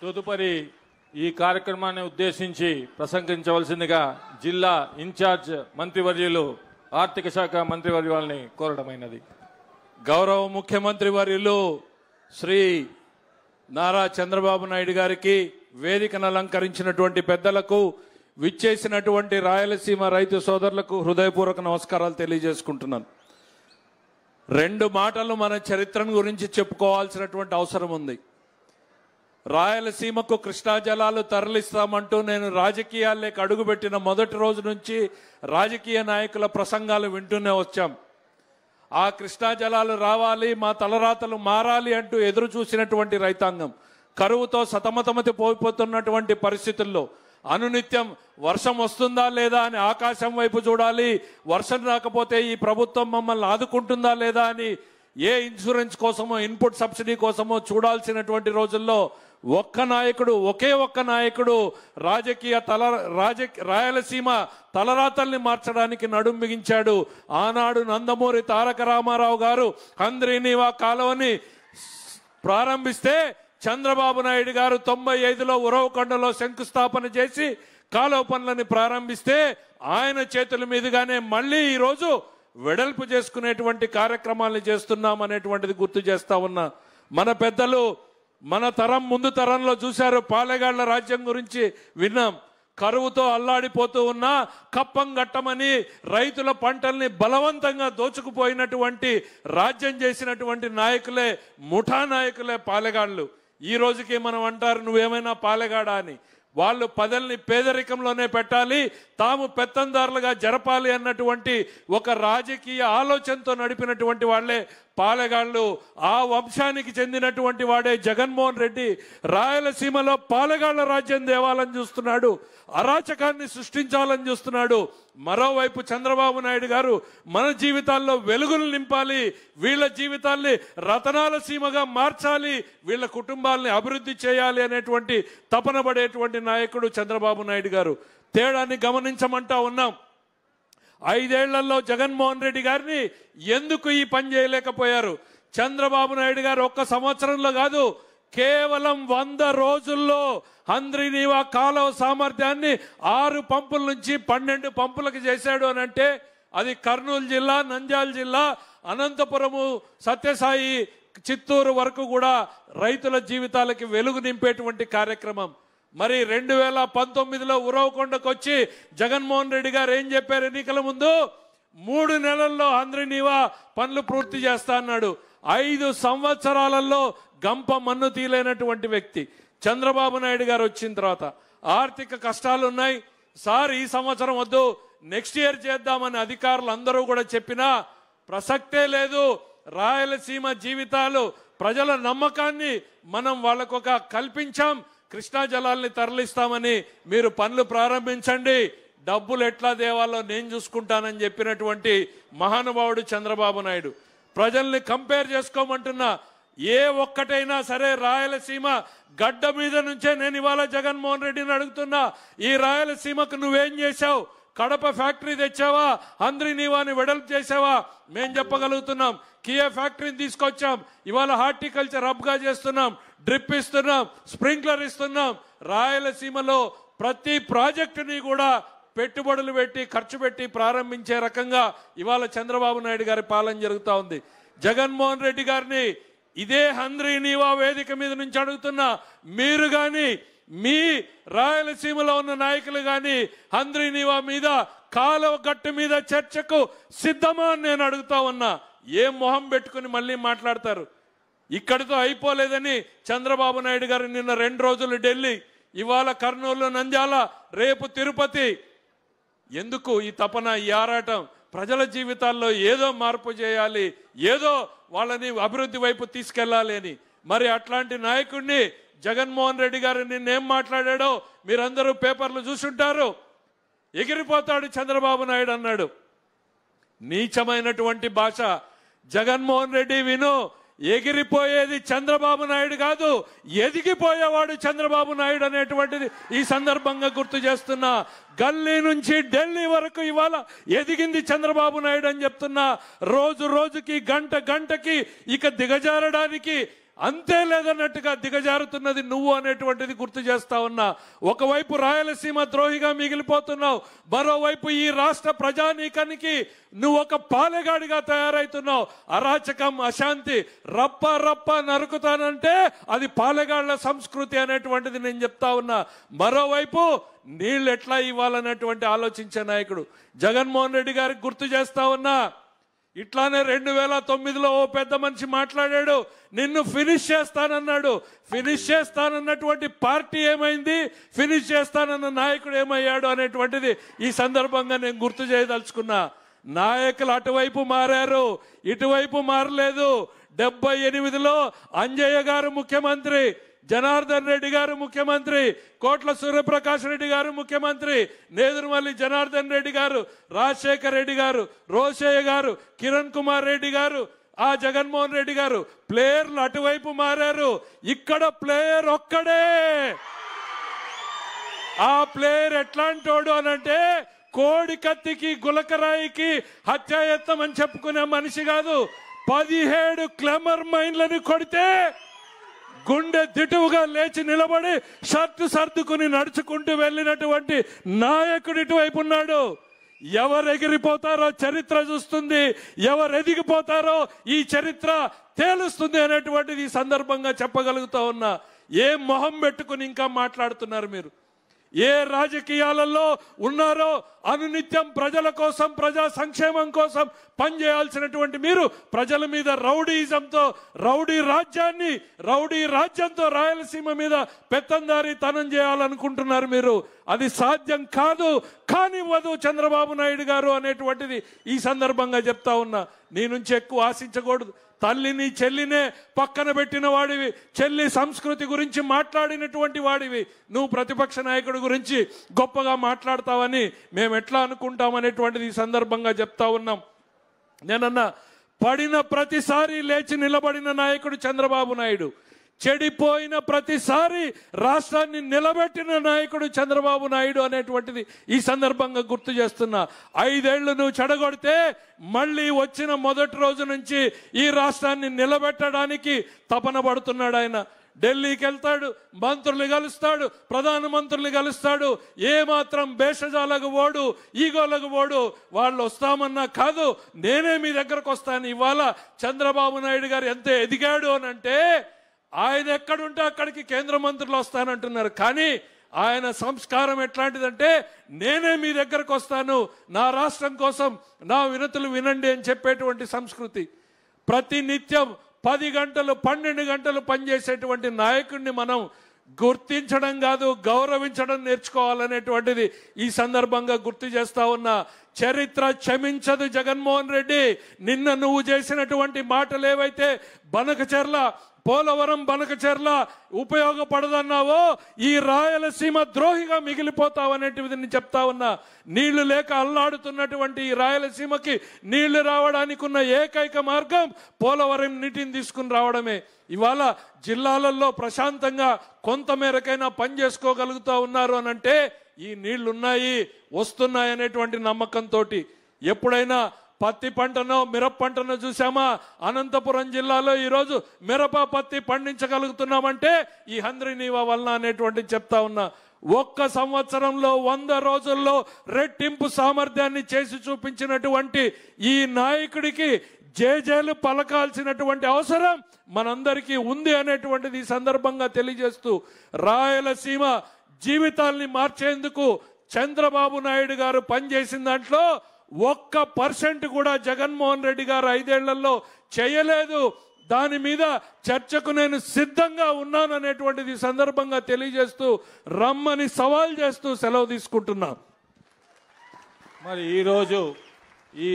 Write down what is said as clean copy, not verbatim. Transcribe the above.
తదుపరి ఈ కార్యక్రమాన్ని ఉద్దేశించి ప్రసంగించవలసిందిగా జిల్లా ఇన్ఛార్జ్ మంత్రివర్యులు ఆర్థిక శాఖ మంత్రివర్యుల్ని కోరడమైనది. గౌరవ ముఖ్యమంత్రి వర్యులు శ్రీ నారా చంద్రబాబు నాయుడు గారికి, వేదికను అలంకరించినటువంటి పెద్దలకు, విచ్చేసినటువంటి రాయలసీమ రైతు సోదరులకు హృదయపూర్వక నమస్కారాలు తెలియజేసుకుంటున్నాను. 2 మాటలు మన చరిత్రను గురించి చెప్పుకోవాల్సినటువంటి అవసరం ఉంది. రాయలసీమకు కృష్ణా జలాలు తరలిస్తామంటూ నేను రాజకీయాల్లోకి అడుగుపెట్టిన మొదటి రోజు నుంచి రాజకీయ నాయకుల ప్రసంగాలు వింటూనే వచ్చాం. ఆ కృష్ణా జలాలు రావాలి, మా తలరాతలు మారాలి అంటూ ఎదురు చూసినటువంటి రైతాంగం కరువుతో సతమతమతి పోయిపోతున్నటువంటి పరిస్థితుల్లో అనునిత్యం వర్షం వస్తుందా లేదా అని ఆకాశం వైపు చూడాలి, వర్షం రాకపోతే ఈ ప్రభుత్వం మమ్మల్ని ఆదుకుంటుందా లేదా అని ఏ ఇన్సూరెన్స్ కోసమో ఇన్పుట్ సబ్సిడీ కోసమో చూడాల్సినటువంటి రోజుల్లో ఒకే ఒక్క నాయకుడు రాయలసీమ తలరాతల్ని మార్చడానికి నడుం బిగించాడు. ఆనాడు నందమూరి తారక రామారావు గారు హంద్రీనీవా కాలువని ప్రారంభిస్తే చంద్రబాబు నాయుడు గారు 95లో ఉరవకొండలో శంకుస్థాపన చేసి కాలువ పనులని ప్రారంభిస్తే ఆయన చేతుల మీదుగానే మళ్ళీ ఈరోజు వెడల్పు చేసుకునేటువంటి కార్యక్రమాలను చేస్తున్నాం అనేటువంటిది గుర్తు చేస్తా ఉన్నా. మన పెద్దలు మన తరం ముందు తరంలో చూశారు, పాలెగాళ్ల రాజ్యం గురించి విన్నాం. కరువుతో అల్లాడిపోతూ ఉన్న కప్పం గట్టమని రైతుల పంటల్ని బలవంతంగా దోచుకుపోయినటువంటి రాజ్యం చేసినటువంటి నాయకులే, ముఠా నాయకులే పాలెగాళ్లు. ఈ రోజుకి మనం అంటారు నువ్వేమైనా పాలెగాడా అని. వాళ్ళు పదల్ని పేదరికంలోనే పెట్టాలి, తాము పెత్తందారులుగా జరపాలి అన్నటువంటి ఒక రాజకీయ ఆలోచనతో నడిపినటువంటి వాళ్లే పాలెగాళ్లు. ఆ వంశానికి చెందినటువంటి వాడే జగన్మోహన్ రెడ్డి రాయలసీమలో పాలెగాళ్ల రాజ్యం దేవాలని చూస్తున్నాడు, అరాచకాన్ని సృష్టించాలని చూస్తున్నాడు. మరోవైపు చంద్రబాబు నాయుడు గారు మన జీవితాల్లో వెలుగులు నింపాలి, వీళ్ళ జీవితాల్ని రతనాల సీమగా మార్చాలి, వీళ్ళ కుటుంబాలని అభివృద్ధి చేయాలి అనేటువంటి తపన పడేటువంటి నాయకుడు చంద్రబాబు నాయుడు గారు. తేడాన్ని గమనించమంటా ఉన్నాం. 5 ఏళ్లలో జగన్మోహన్ రెడ్డి గారిని ఎందుకు ఈ పని చేయలేకపోయారు? చంద్రబాబు నాయుడు గారు 1 సంవత్సరంలో కాదు, కేవలం 100 రోజుల్లో హంద్రీనీవా కాలువ సామర్థ్యాన్ని 6 పంపుల నుంచి 12 పంపులకు చేశాడు అని అంటే అది కర్నూలు జిల్లా, నంద్యాల జిల్లా, అనంతపురము, సత్యసాయి, చిత్తూరు వరకు కూడా రైతుల జీవితాలకి వెలుగు నింపేటువంటి కార్యక్రమం. మరి 2019లో ఉరవకొండకు వచ్చి జగన్మోహన్ రెడ్డి గారు ఏం చెప్పారు? ఎన్నికల ముందు 3 నెలల్లో హంద్రీనీవా పనులు పూర్తి చేస్తా అన్నాడు. 5 సంవత్సరాలలో గంప మన్ను తీలేనటువంటి వ్యక్తి చంద్రబాబు నాయుడు గారు వచ్చిన తర్వాత ఆర్థిక కష్టాలు ఉన్నాయి సార్, ఈ సంవత్సరం వద్దు, నెక్స్ట్ ఇయర్ చేద్దామని అధికారులు అందరూ కూడా చెప్పినా ప్రసక్తే లేదు. రాయలసీమ జీవితాలు, ప్రజల నమ్మకాన్ని మనం వాళ్ళకొక కల్పించాం. కృష్ణా జలాల్ని తరలిస్తామని మీరు పనులు ప్రారంభించండి, డబ్బులు ఎట్లా దేవాలో నేను చూసుకుంటానని చెప్పినటువంటి మహానుభావుడు చంద్రబాబు నాయుడు. ప్రజల్ని కంపేర్ చేసుకోమంటున్నా, ఏ ఒక్కటైనా సరే రాయలసీమ గడ్డ మీద నుంచే నేను ఇవాళ జగన్మోహన్ రెడ్డిని అడుగుతున్నా, ఈ రాయలసీమకు నువ్వేం చేశావు? కడప ఫ్యాక్టరీ తెచ్చావా? హంద్రీనీవాని వెడల్పు చేసావా? మేం చెప్పగలుగుతున్నాం. కియా ఫ్యాక్టరీని తీసుకొచ్చాం, ఇవాళ హార్టికల్చర్ హబ్గా చేస్తున్నాం, డ్రిప్ ఇస్తున్నాం, స్ప్రింక్లర్ ఇస్తున్నాం. రాయలసీమలో ప్రతి ప్రాజెక్టుని కూడా పెట్టుబడులు పెట్టి ఖర్చు పెట్టి ప్రారంభించే రకంగా ఇవాళ చంద్రబాబు నాయుడు గారి పాలన జరుగుతూ ఉంది. జగన్మోహన్ రెడ్డి గారిని ఇదే హంద్రీనీవా వేదిక మీద నుంచి అడుగుతున్నా, మీరు కానీ మీ రాయలసీమలో ఉన్న నాయకులు కానీ హంద్రీనీవా మీద, కాలువ గట్టు మీద చర్చకు సిద్ధమా అని నేను అడుగుతా ఉన్నా. ఏ మొహం పెట్టుకుని మళ్ళీ మాట్లాడతారు? ఇక్కడితో అయిపోలేదని చంద్రబాబు నాయుడు గారు నిన్న 2 రోజులు ఢిల్లీ, ఇవాళ కర్నూలు, నంద్యాల, రేపు తిరుపతి. ఎందుకు ఈ తపన, ఈ ఆరాటం? ప్రజల జీవితాల్లో ఏదో మార్పు చేయాలి, ఏదో వాళ్ళని అభివృద్ధి వైపు తీసుకెళ్లాలి అని. మరి అట్లాంటి నాయకుడిని జగన్మోహన్ రెడ్డి గారు నిన్నేం మాట్లాడాడో మీరందరూ పేపర్లు చూసుంటారు. ఎగిరిపోతాడు చంద్రబాబు నాయుడు అన్నాడు. నీచమైనటువంటి భాష. జగన్మోహన్ రెడ్డి విను, ఎగిరిపోయేది చంద్రబాబు నాయుడు కాదు, ఎదిగిపోయేవాడు చంద్రబాబు నాయుడు అనేటువంటిది ఈ సందర్భంగా గుర్తు చేస్తున్నా. గల్లీ నుంచి ఢిల్లీ వరకు ఇవాళ ఎదిగింది చంద్రబాబు నాయుడు అని చెప్తున్నా. రోజు రోజుకి, గంట గంటకి ఇక దిగజారడానికి అంతే లేదన్నట్టుగా దిగజారుతున్నది నువ్వు అనేటువంటిది గుర్తు చేస్తా ఉన్నా. ఒకవైపు రాయలసీమ ద్రోహిగా మిగిలిపోతున్నావు, మరోవైపు ఈ రాష్ట్ర ప్రజానీకానికి నువ్వు ఒక పాలెగాడిగా తయారైతున్నావు. అరాచకం, అశాంతి రప్ప రప్ప నరుకుతానంటే అది పాలెగాళ్ల సంస్కృతి అనేటువంటిది నేను చెప్తా ఉన్నా. మరోవైపు నీళ్ళు ఎట్లా ఇవ్వాలనేటువంటి ఆలోచించే నాయకుడు జగన్మోహన్ రెడ్డి గారికి గుర్తు చేస్తా ఉన్నా. ఇట్లానే 2009లో ఓ పెద్ద మనిషి మాట్లాడాడు, నిన్ను ఫినిష్ చేస్తానన్నాడు. ఫినిష్ చేస్తానన్నటువంటి పార్టీ ఏమైంది, ఫినిష్ చేస్తానన్న నాయకుడు ఏమయ్యాడు అనేటువంటిది ఈ సందర్భంగా నేను గుర్తు చేయదలుచుకున్నా. నాయకులు అటువైపు మారారు, ఇటువైపు మారలేదు. 78లో అంజయ్య గారు ముఖ్యమంత్రి, జనార్దన్ రెడ్డి గారు ముఖ్యమంత్రి, కోట్ల సూర్యప్రకాష్ రెడ్డి గారు ముఖ్యమంత్రి, నేదురుమల్లి జనార్దన్ రెడ్డి గారు, రాజశేఖర్ రెడ్డి గారు, రోషయ్య గారు, కిరణ్ కుమార్ రెడ్డి గారు, ఆ జగన్మోహన్ రెడ్డి గారు. ప్లేయర్లు అటువైపు మారారు, ఇక్కడ ప్లేయర్ ఒక్కడే. ఆ ప్లేయర్ ఎట్లాంటోడు అనంటే కోడి కత్తికి గులకరాయికి హత్యాయత్నం అని చెప్పుకునే మనిషి కాదు. 17 క్లెమర్ మైన్లను కొడితే గుండె దిటువుగా లేచి నిలబడి షర్టు సర్దుకుని నడుచుకుంటూ వెళ్ళినటువంటి నాయకుడు ఇటువైపు ఉన్నాడు. ఎవరు ఎగిరిపోతారో చరిత్ర చూస్తుంది, ఎవరు ఎదిగిపోతారో ఈ చరిత్ర తేలుస్తుంది అనేటువంటిది ఈ సందర్భంగా చెప్పగలుగుతా ఉన్నా. ఏ మొహం పెట్టుకుని ఇంకా మాట్లాడుతున్నారు మీరు? ఏ రాజకీయాలలో ఉన్నారో అనునిత్యం ప్రజల కోసం, ప్రజా సంక్షేమం కోసం పనిచేయాల్సినటువంటి మీరు ప్రజల మీద రౌడీయిజంతో, రౌడీ రాజ్యంతో రాయలసీమ మీద పెత్తందారీతనం చేయాలనుకుంటున్నారు మీరు. అది సాధ్యం కాదు, కానివ్వదు చంద్రబాబు నాయుడు గారు అనేటువంటిది ఈ సందర్భంగా చెప్తా ఉన్నా. నీ నుంచి ఎక్కువ ఆశించకూడదు. తల్లిని చెల్లినే పక్కన పెట్టిన వాడివి, చెల్లి సంస్కృతి గురించి మాట్లాడినటువంటి వాడివి. నువ్వు ప్రతిపక్ష నాయకుడి గురించి గొప్పగా మాట్లాడతావని మేము ఎట్లా అనుకుంటామనేటువంటిది ఈ సందర్భంగా చెప్తా ఉన్నాం. నేనన్నా పడిన ప్రతిసారి లేచి నిలబడిన నాయకుడు చంద్రబాబు నాయుడు, చెడిపోయిన ప్రతిసారి రాష్ట్రాన్ని నిలబెట్టిన నాయకుడు చంద్రబాబు నాయుడు అనేటువంటిది ఈ సందర్భంగా గుర్తు చేస్తున్నా. 5 ఏళ్లు నువ్వు చెడగొడితే మళ్ళీ వచ్చిన మొదటి రోజు నుంచి ఈ రాష్ట్రాన్ని నిలబెట్టడానికి తపన పడుతున్నాడు ఆయన. ఢిల్లీకి వెళ్తాడు, మంత్రులు కలుస్తాడు, ప్రధానమంత్రులు కలుస్తాడు. ఏమాత్రం భేషజాలకు ఓడు, ఈగోలకు ఓడు. వాళ్ళు వస్తామన్నా కాదు, నేనే మీ దగ్గరకు వస్తాను. ఇవాళ చంద్రబాబు నాయుడు గారు ఎంత ఎదిగాడు అని అంటే, ఆయన ఎక్కడుంటే అక్కడికి కేంద్ర మంత్రులు వస్తానంటున్నారు. కానీ ఆయన సంస్కారం ఎట్లాంటిదంటే, నేనే మీ దగ్గరకు వస్తాను, నా రాష్ట్రం కోసం నా వినతులు వినండి అని చెప్పేటువంటి సంస్కృతి. ప్రతి నిత్యం 10 గంటలు 12 గంటలు పనిచేసేటువంటి నాయకుడిని మనం గుర్తించడం కాదు, గౌరవించడం నేర్చుకోవాలనేటువంటిది ఈ సందర్భంగా గుర్తు చేస్తా ఉన్నా. చరిత్ర క్షమించదు జగన్మోహన్ రెడ్డి. నిన్న నువ్వు చేసినటువంటి మాటలు ఏవైతే బనకచెర్ల, పోలవరం బనకచెర్ల ఉపయోగపడదన్నావో, ఈ రాయలసీమ ద్రోహిగా మిగిలిపోతావనేటిది నేను చెప్తా ఉన్నా. నీళ్లు లేక అల్లాడుతున్నటువంటి ఈ రాయలసీమకి నీళ్లు రావడానికి ఉన్న ఏకైక మార్గం పోలవరం నీటిని తీసుకుని రావడమే. ఇవాళ జిల్లాలలో ప్రశాంతంగా కొంతమేరకైనా పని చేసుకోగలుగుతా ఉన్నారు అనంటే ఈ నీళ్లున్నాయి, వస్తున్నాయి అనేటువంటి నమ్మకంతో. ఎప్పుడైనా పత్తి పంటనో మిరప పంటనో చూసామా? అనంతపురం జిల్లాలో ఈరోజు మిరప పత్తి పండించగలుగుతున్నామంటే ఈ హంద్రీనీవా వలన అనేటువంటి చెప్తా ఉన్నా. 1 సంవత్సరంలో 100 రోజుల్లో రెట్టింపు సామర్థ్యాన్ని చేసి చూపించినటువంటి ఈ నాయకుడికి జేజేలు పలకాల్సినటువంటి అవసరం మనందరికీ ఉంది అనేటువంటిది ఈ సందర్భంగా తెలియజేస్తూ, రాయలసీమ జీవితాల్ని మార్చేందుకు చంద్రబాబు నాయుడు గారు పనిచేసిన దాంట్లో 1% కూడా జగన్మోహన్ రెడ్డి గారు 5 ఏళ్లలో చేయలేదు. దాని మీద చర్చకు నేను సిద్ధంగా ఉన్నాను అనేటువంటిది సందర్భంగా తెలియజేస్తూ, రమ్మని సవాల్ చేస్తూ సెలవు తీసుకుంటున్నా. మరి ఈరోజు ఈ